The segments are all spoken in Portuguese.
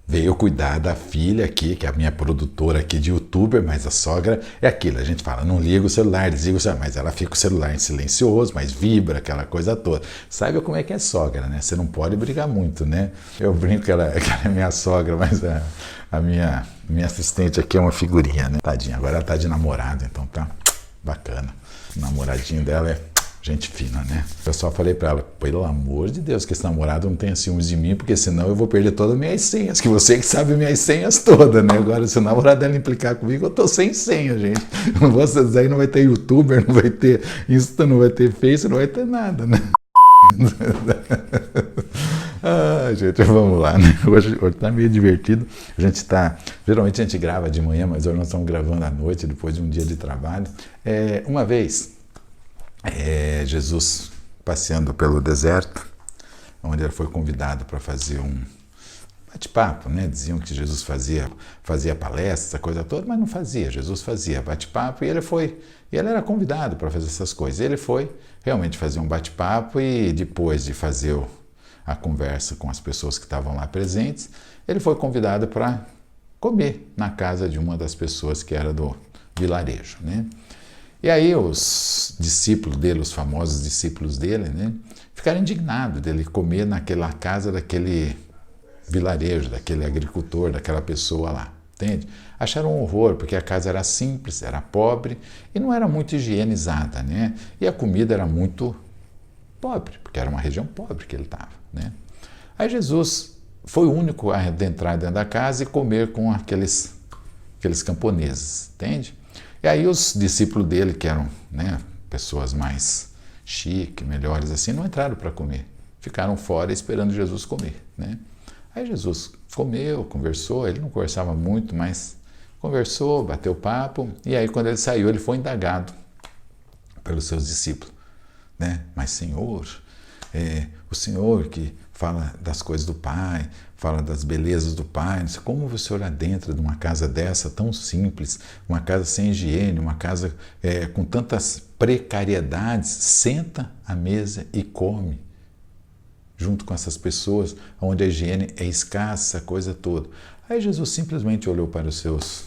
veio cuidar da filha aqui, que é a minha produtora aqui de youtuber, mas a sogra é aquilo, a gente fala, não liga o celular, desliga o celular, mas ela fica com o celular em silencioso, mas vibra, aquela coisa toda. Sabe como é que é sogra, né? Você não pode brigar muito, né? Eu brinco que ela é minha sogra, mas a minha assistente aqui é uma figurinha, né? Tadinha, agora ela tá de namorado, então tá bacana. O namoradinho dela é gente fina, né? Eu só falei pra ela, pelo amor de Deus, que esse namorado não tenha ciúmes de mim, porque senão eu vou perder todas as minhas senhas, que você que sabe minhas senhas todas, né? Agora, se o namorado dela implicar comigo, eu tô sem senha, gente. Vocês aí não vai ter youtuber, não vai ter Insta, não vai ter Face, não vai ter nada, né? Ah, gente, vamos lá, né? Hoje tá meio divertido. Geralmente a gente grava de manhã, mas hoje nós estamos gravando à noite, depois de um dia de trabalho. Uma vez, Jesus passeando pelo deserto, onde ele foi convidado para fazer um bate-papo, né? Diziam que Jesus fazia palestra, essa coisa toda, mas não fazia. Jesus fazia bate-papo e ele era convidado para fazer essas coisas. Ele foi realmente fazer um bate-papo e depois de fazer a conversa com as pessoas que estavam lá presentes, ele foi convidado para comer na casa de uma das pessoas que era do vilarejo, né? E aí os discípulos dele, os famosos discípulos dele, né, ficaram indignados dele comer naquela casa daquele vilarejo, daquele agricultor, daquela pessoa lá, entende? Acharam um horror, porque a casa era simples, era pobre e não era muito higienizada, né? E a comida era muito pobre, porque era uma região pobre que ele estava, né? Aí Jesus foi o único a adentrar dentro da casa e comer com aqueles camponeses, entende? E aí os discípulos dele, que eram, né, pessoas mais chiques, melhores assim, não entraram para comer. Ficaram fora esperando Jesus comer, né? Aí Jesus comeu, conversou, ele não conversava muito, mas conversou, bateu papo, e aí quando ele saiu, ele foi indagado pelos seus discípulos, né? Mas Senhor, o Senhor que fala das coisas do Pai, fala das belezas do Pai, não sei como o Senhor adentra de uma casa dessa tão simples, uma casa sem higiene, uma casa com tantas precariedades, senta à mesa e come junto com essas pessoas, onde a higiene é escassa, coisa toda. Aí Jesus simplesmente olhou para os seus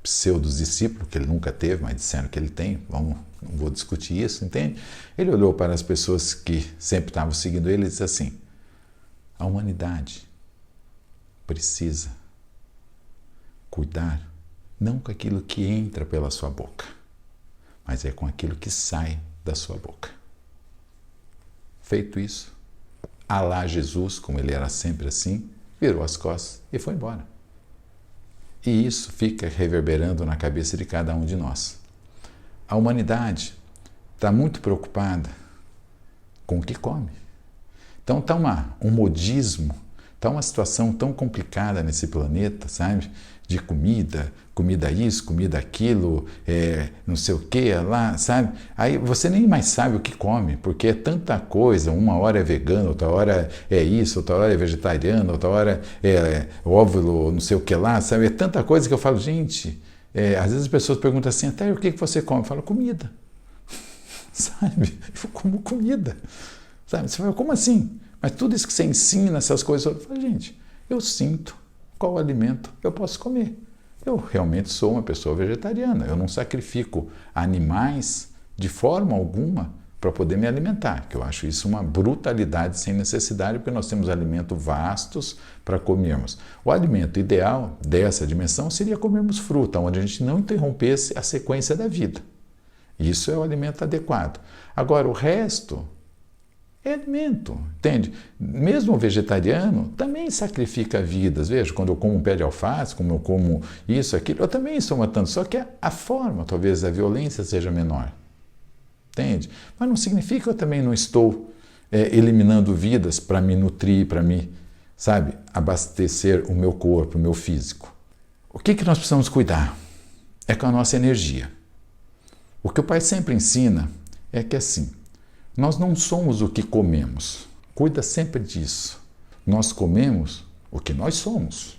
pseudos discípulos, que ele nunca teve, mas disseram que ele tem, não vou discutir isso, entende? Ele olhou para as pessoas que sempre estavam seguindo ele e disse assim, a humanidade precisa cuidar não com aquilo que entra pela sua boca, mas é com aquilo que sai da sua boca. Feito isso, Alá Jesus, como ele era sempre assim, virou as costas e foi embora. E isso fica reverberando na cabeça de cada um de nós. A humanidade está muito preocupada com o que come. Então está um modismo, está uma situação tão complicada nesse planeta, sabe? De comida isso, comida aquilo, não sei o que lá, sabe? Aí você nem mais sabe o que come, porque é tanta coisa, uma hora é vegano, outra hora é isso, outra hora é vegetariano, outra hora é óvulo, não sei o que lá, sabe? É tanta coisa que eu falo, gente, às vezes as pessoas perguntam assim, até o que você come? Eu falo, comida, sabe? Eu como comida, sabe? Você fala, como assim? Mas tudo isso que você ensina, essas coisas, eu falo, gente, eu sinto qual alimento eu posso comer. Eu realmente sou uma pessoa vegetariana, eu não sacrifico animais de forma alguma para poder me alimentar, que eu acho isso uma brutalidade sem necessidade, porque nós temos alimentos vastos para comermos. O alimento ideal dessa dimensão seria comermos fruta, onde a gente não interrompesse a sequência da vida. Isso é o alimento adequado. Agora, o resto é alimento, entende? Mesmo o vegetariano também sacrifica vidas. Veja, quando eu como um pé de alface, como eu como isso, aquilo, eu também estou matando, só que a forma, talvez, a violência seja menor. Entende? Mas não significa que eu também não estou eliminando vidas para me nutrir, para me, sabe, abastecer o meu corpo, o meu físico. O que nós precisamos cuidar? É com a nossa energia. O que o Pai sempre ensina é que assim, nós não somos o que comemos. Cuida sempre disso. Nós comemos o que nós somos.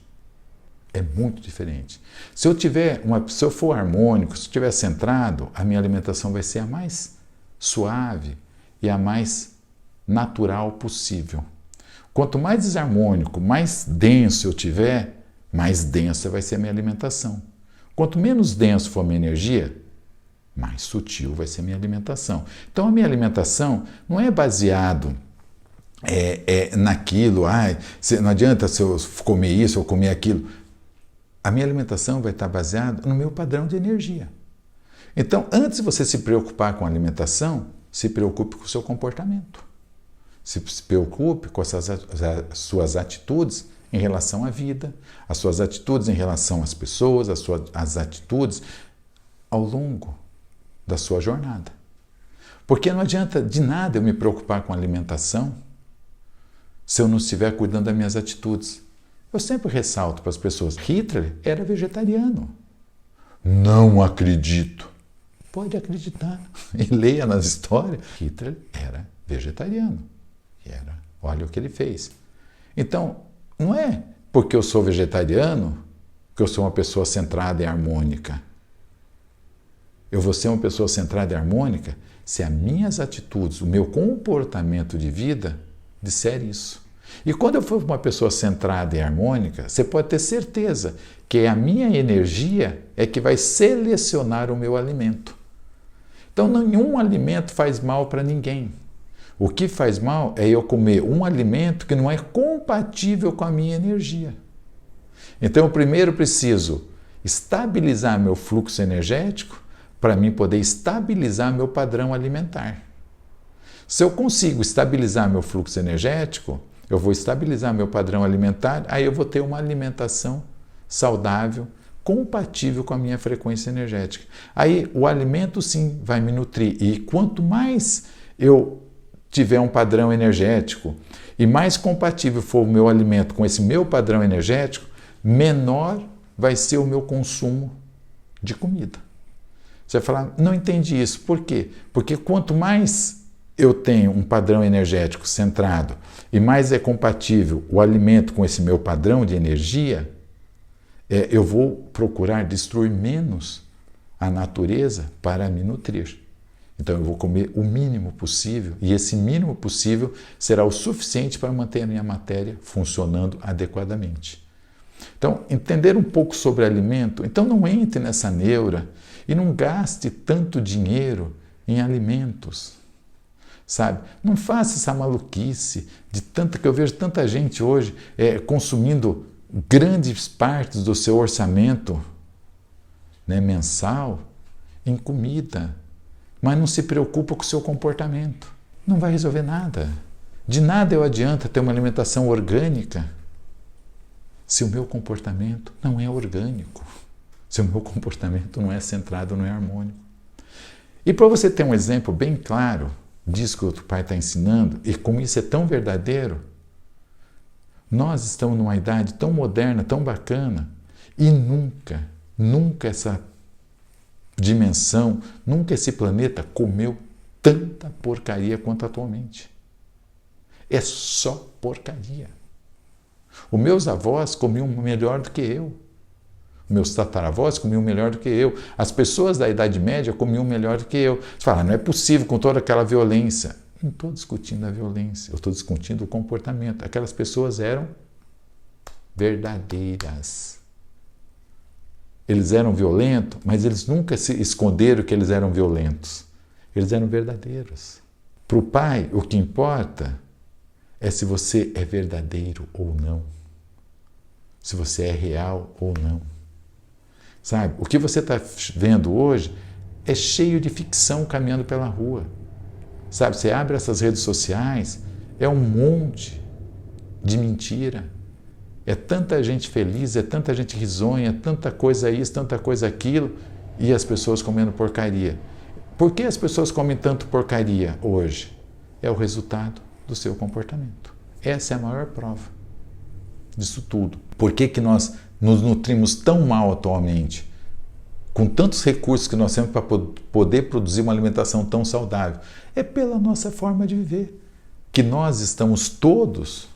É muito diferente. Se eu for harmônico, se eu estiver centrado, a minha alimentação vai ser a mais suave e a mais natural possível. Quanto mais desarmônico, mais denso eu tiver, mais densa vai ser a minha alimentação. Quanto menos denso for a minha energia, mais sutil vai ser a minha alimentação. Então a minha alimentação não é baseado naquilo, não adianta se eu comer isso ou comer aquilo. A minha alimentação vai estar baseada no meu padrão de energia. Então, antes de você se preocupar com a alimentação, se preocupe com o seu comportamento. Se preocupe com as suas atitudes em relação à vida, as suas atitudes em relação às pessoas, as atitudes ao longo da sua jornada. Porque não adianta de nada eu me preocupar com a alimentação se eu não estiver cuidando das minhas atitudes. Eu sempre ressalto para as pessoas, Hitler era vegetariano. Não acredito. Pode acreditar. E leia nas histórias. Hitler era vegetariano. Olha o que ele fez. Então, não é porque eu sou vegetariano que eu sou uma pessoa centrada e harmônica. Eu vou ser uma pessoa centrada e harmônica se as minhas atitudes, o meu comportamento de vida disser isso. E quando eu for uma pessoa centrada e harmônica, você pode ter certeza que a minha energia é que vai selecionar o meu alimento. Então, nenhum alimento faz mal para ninguém. O que faz mal é eu comer um alimento que não é compatível com a minha energia. Então, eu primeiro preciso estabilizar meu fluxo energético para mim poder estabilizar meu padrão alimentar. Se eu consigo estabilizar meu fluxo energético, eu vou estabilizar meu padrão alimentar, aí eu vou ter uma alimentação saudável, compatível com a minha frequência energética. Aí o alimento sim vai me nutrir. E quanto mais eu tiver um padrão energético e mais compatível for o meu alimento com esse meu padrão energético, menor vai ser o meu consumo de comida. Você vai falar, não entendi isso. Por quê? Porque quanto mais eu tenho um padrão energético centrado e mais é compatível o alimento com esse meu padrão de energia, eu vou procurar destruir menos a natureza para me nutrir. Então eu vou comer o mínimo possível e esse mínimo possível será o suficiente para manter a minha matéria funcionando adequadamente. Então, entender um pouco sobre alimento, então não entre nessa neura e não gaste tanto dinheiro em alimentos. Sabe? Não faça essa maluquice de tanta que eu vejo tanta gente hoje consumindo grandes partes do seu orçamento, né, mensal em comida, mas não se preocupa com o seu comportamento. Não vai resolver nada. De nada eu adianta ter uma alimentação orgânica se o meu comportamento não é orgânico, se o meu comportamento não é centrado, não é harmônico. E para você ter um exemplo bem claro disso que o pai está ensinando, e como isso é tão verdadeiro, nós estamos numa idade tão moderna, tão bacana, e nunca essa dimensão, nunca esse planeta comeu tanta porcaria quanto atualmente. É só porcaria. Os meus avós comiam melhor do que eu. Meus tataravós comiam melhor do que eu. As pessoas da Idade Média comiam melhor do que eu. Você fala, não é possível com toda aquela violência. Não estou discutindo a violência, eu estou discutindo o comportamento. Aquelas pessoas eram verdadeiras. Eles eram violentos, mas eles nunca se esconderam que eles eram violentos. Eles eram verdadeiros. Para o pai, o que importa é se você é verdadeiro ou não. Se você é real ou não. Sabe? O que você está vendo hoje é cheio de ficção caminhando pela rua. Sabe? Você abre essas redes sociais, é um monte de mentira. É tanta gente feliz, é tanta gente risonha, é tanta coisa isso, tanta coisa aquilo, e as pessoas comendo porcaria. Por que as pessoas comem tanto porcaria hoje? É o resultado do seu comportamento. Essa é a maior prova disso tudo. Por que nós nos nutrimos tão mal atualmente? Com tantos recursos que nós temos para poder produzir uma alimentação tão saudável? É pela nossa forma de viver. Que nós estamos todos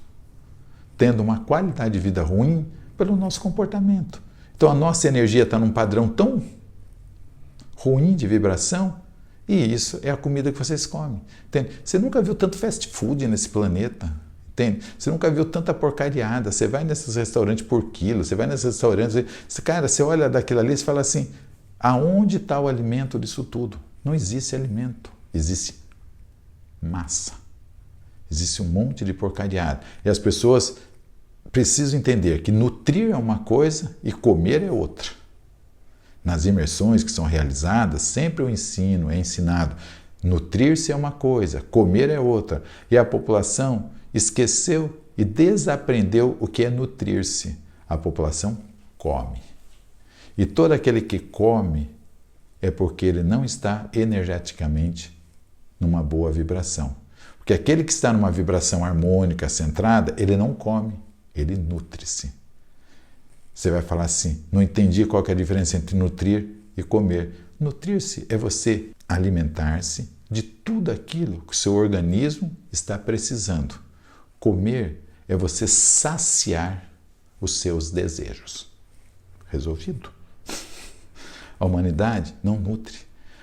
tendo uma qualidade de vida ruim pelo nosso comportamento. Então a nossa energia está num padrão tão ruim de vibração, e isso é a comida que vocês comem. Entende? Você nunca viu tanto fast food nesse planeta. Entende? Você nunca viu tanta porcariada. Você vai nesses restaurantes por quilo, você vai nesses restaurantes, cara, você olha daquilo ali e fala assim, aonde está o alimento disso tudo? Não existe alimento, existe massa. Existe um monte de porcariada. E as pessoas precisam entender que nutrir é uma coisa e comer é outra. Nas imersões que são realizadas, sempre eu ensino, é ensinado, nutrir-se é uma coisa, comer é outra. E a população esqueceu e desaprendeu o que é nutrir-se. A população come. E todo aquele que come é porque ele não está energeticamente numa boa vibração. Porque aquele que está numa vibração harmônica, centrada, ele não come, ele nutre-se. Você vai falar assim, não entendi qual que é a diferença entre nutrir e comer. Nutrir-se é você alimentar-se de tudo aquilo que o seu organismo está precisando. Comer é você saciar os seus desejos. Resolvido. A humanidade não nutre.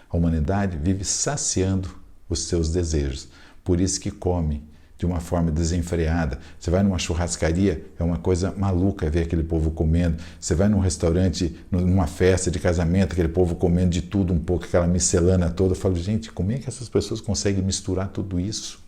A humanidade vive saciando os seus desejos. Por isso que come de uma forma desenfreada. Você vai numa churrascaria, é uma coisa maluca ver aquele povo comendo. Você vai num restaurante, numa festa de casamento, aquele povo comendo de tudo um pouco, aquela miscelânea toda. Eu falo, gente, como é que essas pessoas conseguem misturar tudo isso?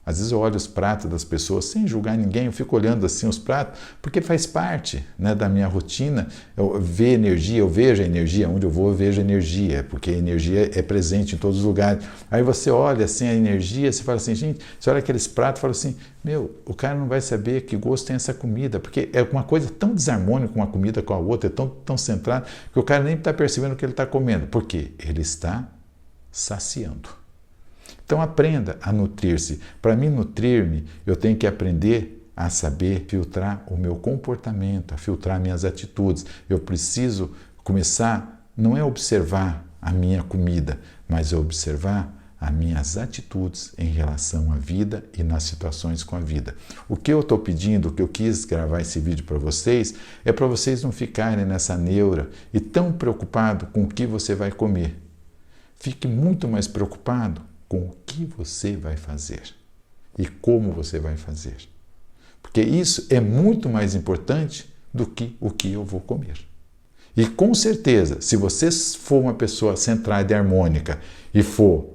Às vezes eu olho os pratos das pessoas sem julgar ninguém, eu fico olhando assim os pratos, porque faz parte, né, da minha rotina. Eu vejo energia, eu vejo a energia, onde eu vou eu vejo a energia, porque a energia é presente em todos os lugares. Aí você olha assim a energia, você fala assim, gente, você olha aqueles pratos e fala assim, meu, o cara não vai saber que gosto tem essa comida, porque é uma coisa tão desarmônica uma comida com a outra, é tão centrada, que o cara nem está percebendo o que ele está comendo. Por quê? Ele está saciando. Então aprenda a nutrir-se. Para mim nutrir-me, eu tenho que aprender a saber filtrar o meu comportamento, a filtrar minhas atitudes. Eu preciso começar, não é observar a minha comida, mas é observar as minhas atitudes em relação à vida e nas situações com a vida. O que eu estou pedindo, o que eu quis gravar esse vídeo para vocês, é para vocês não ficarem nessa neura e tão preocupado com o que você vai comer. Fique muito mais preocupado com o que você vai fazer e como você vai fazer. Porque isso é muito mais importante do que o que eu vou comer. E com certeza, se você for uma pessoa centrada e harmônica e for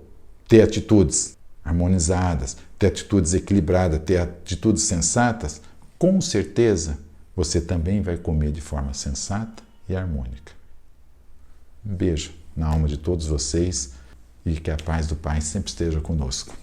ter atitudes harmonizadas, ter atitudes equilibradas, ter atitudes sensatas, com certeza você também vai comer de forma sensata e harmônica. Um beijo na alma de todos vocês. E que a paz do Pai sempre esteja conosco.